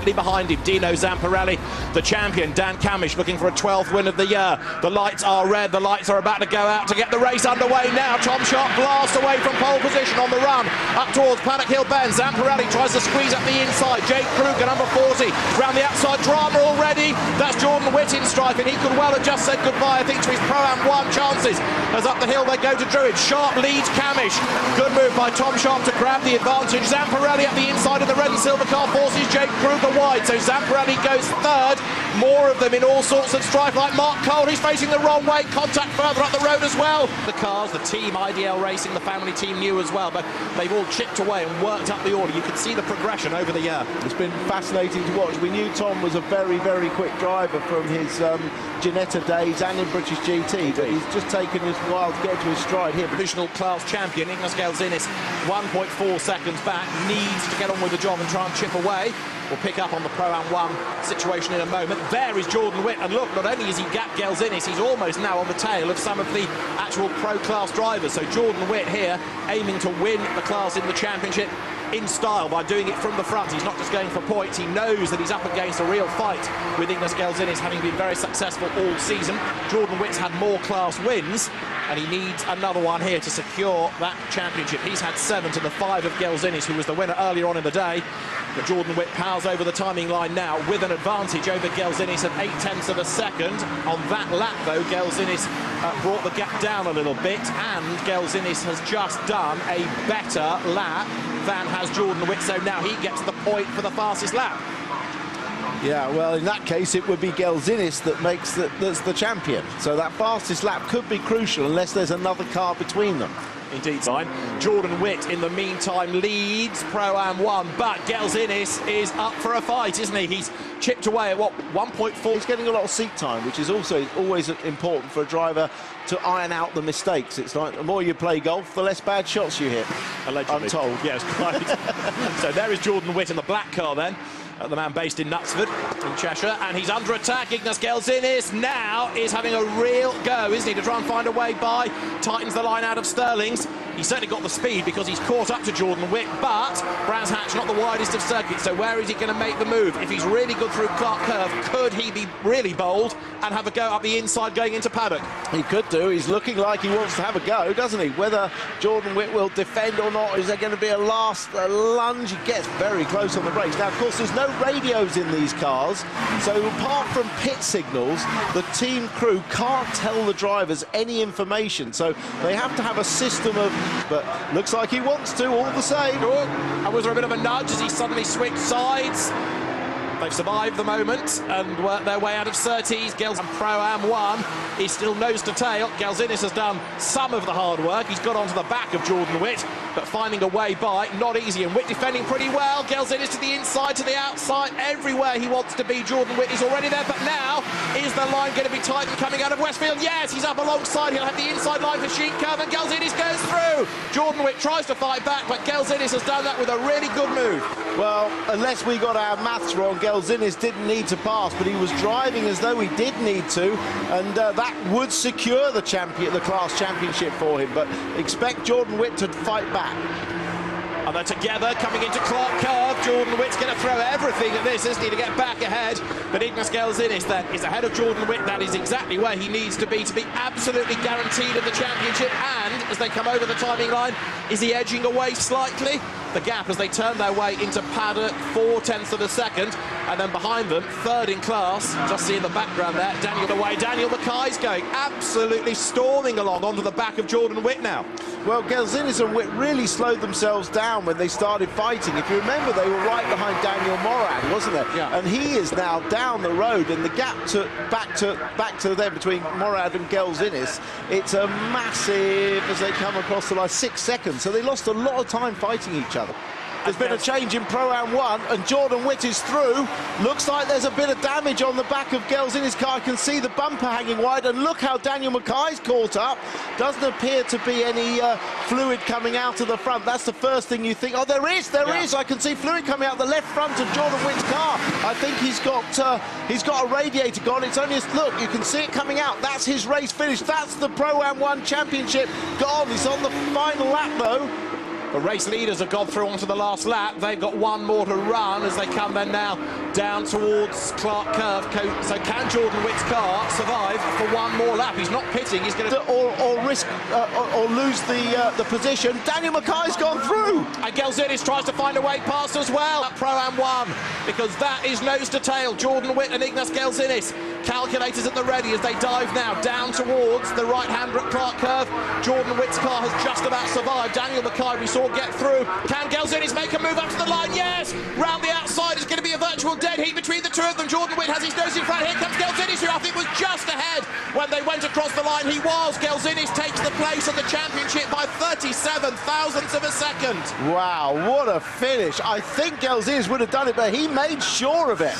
Behind him, Dino Zamparelli, the champion. Dan Camish looking for a 12th win of the year. The lights are red, the lights are about to go out to get the race underway now. Tom Sharp blasts away from pole position on the run up towards Paddock Hill Bend. Zamparelli tries to squeeze up the inside. Jake Kruger, number 40, round the outside. Drama already. That's Jordan Witt in strife, and he could well have just said goodbye, I think, to his Pro-Am 1 chances. As up the hill they go to Druid. Sharp leads Camish. Good move by Tom Sharp to grab the advantage. Zamparelli at the inside of the red and silver car forces Jake Kruger wide, so Zamparelli goes third. More of them in all sorts of strife, like Mark Cole, who's facing the wrong way. Contact further up the road as well. The cars, the team, IDL Racing, the family team knew as well, but they've all chipped away and worked up the order. You can see the progression over the year. It's been fascinating to watch. We knew Tom was a very, very quick driver from his Ginetta days and in British GT, but he's just taken his while to get to his stride here. Divisional class champion Ignas Gelzinis, 1.4 seconds back, needs to get on with the job and try and chip away. We'll pick up on the Pro-Am 1 situation in a moment. There is Jordan Witt, and look, not only is he gapped Gelzinis, he's almost now on the tail of some of the actual pro-class drivers. So Jordan Witt here aiming to win the class in the championship in style by doing it from the front. He's not just going for points, he knows that he's up against a real fight with Ignas Gelzinis having been very successful all season. Jordan Witt's had more class wins, and he needs another one here to secure that championship. He's had 7 to the 5 of Gelzinis, who was the winner earlier on in the day. But Jordan Witt powers over the timing line now with an advantage over Gelzinis of 0.8 of a second. On that lap, though, Gelzinis brought the gap down a little bit, and Gelzinis has just done a better lap than has Jordan Witt, so now he gets the point for the fastest lap. Yeah, well, in that case, it would be Gelzinis that makes that's the champion. So that fastest lap could be crucial unless there's another car between them. Indeed, fine. Jordan Witt, in the meantime, leads Pro-Am 1, but Gelzinis is up for a fight, isn't he? He's chipped away at, what, 1.4? He's getting a lot of seat time, which is also always important for a driver to iron out the mistakes. It's like the more you play golf, the less bad shots you hit. Allegedly. I'm told. Yes, quite. So there is Jordan Witt in the black car then. The man based in Knutsford, in Cheshire, and he's under attack. Ignas Gelzinis now is having a real go, isn't he, to try and find a way by. Tightens the line out of Sterling's. He's certainly got the speed because he's caught up to Jordan Witt, but Brands Hatch not the widest of circuits, so where is he going to make the move? If he's really good through Clark Curve, could he be really bold and have a go up the inside going into Paddock? He could do. He's looking like he wants to have a go, doesn't he? Whether Jordan Witt will defend or not, is there going to be a last lunge? He gets very close on the brakes. Now, of course, there's no radios in these cars, so apart from pit signals, the team crew can't tell the drivers any information, so they have to have a system of, but looks like he wants to all the same. Oh, and was there a bit of a nudge as he suddenly switched sides? They've survived the moment and worked their way out of Surtees. Gelzinis Pro-Am 1 is still nose to tail. Gelzinis has done some of the hard work. He's got onto the back of Jordan Witt, but finding a way by, not easy. And Witt defending pretty well. Gelzinis to the inside, to the outside, everywhere he wants to be. Jordan Witt is already there, but now is the line going to be tightened coming out of Westfield? Yes, he's up alongside. He'll have the inside line for Sheep Curve, and Gelzinis goes through. Jordan Witt tries to fight back, but Gelzinis has done that with a really good move. Well, unless we got our maths wrong, Gelzinis didn't need to pass, but he was driving as though he did need to, and that would secure the class championship for him. But expect Jordan Witt to fight back. And they're together coming into Clark Curve. Jordan Witt's going to throw everything at this, isn't he, to get back ahead. But Ignas Gelzinis then is ahead of Jordan Witt. That is exactly where he needs to be absolutely guaranteed of the championship. And as they come over the timing line, is he edging away slightly? The gap as they turn their way into Paddock, 0.4 of a second, and then behind them, third in class, just see in the background there, Daniel away. Daniel Mackay's going absolutely storming along onto the back of Jordan Witt now. Well, Gelzinis and Witt really slowed themselves down when they started fighting. If you remember, they were right behind Daniel Morad, wasn't it? Yeah. And he is now down the road, and the gap back to them between Morad and Gelzinis, it's a massive, as they come across the line, 6 seconds. So they lost a lot of time fighting each other. There's been a change in Pro-Am 1, and Jordan Witt is through. Looks like there's a bit of damage on the back of Gelzinis' car. I can see the bumper hanging wide, and look how Daniel Mackay's caught up. Doesn't appear to be any fluid coming out of the front. That's the first thing you think. Oh, there is. I can see fluid coming out the left front of Jordan Witt's car. I think he's got a radiator gone. It's only look, you can see it coming out. That's his race finished. That's the Pro-Am 1 championship gone. He's on the final lap though. The race leaders have gone through onto the last lap. They've got one more to run as they come then now down towards Clark Curve. So can Jordan Witt's car survive for one more lap? He's not pitting. He's going to or risk or lose the position. Daniel Mackay's gone through. And Gelzinis tries to find a way past as well at Pro-Am 1, because that is nose to tail. Jordan Witt and Ignas Gelzinis. Calculators at the ready as they dive now down towards the right-hander at Clark Curve. Jordan Witt's car has just about survived. Daniel Mackay we saw get through. Can Gelzinis make a move up to the line? Yes! Round the outside is going to be a virtual dead heat between the two of them. Jordan Witt has his nose in front. Here comes Gelzinis, who I think was just ahead when they went across the line. He was. Gelzinis takes the place of the championship by 37 thousandths of a second. Wow, what a finish. I think Gelzinis would have done it, but he made sure of it.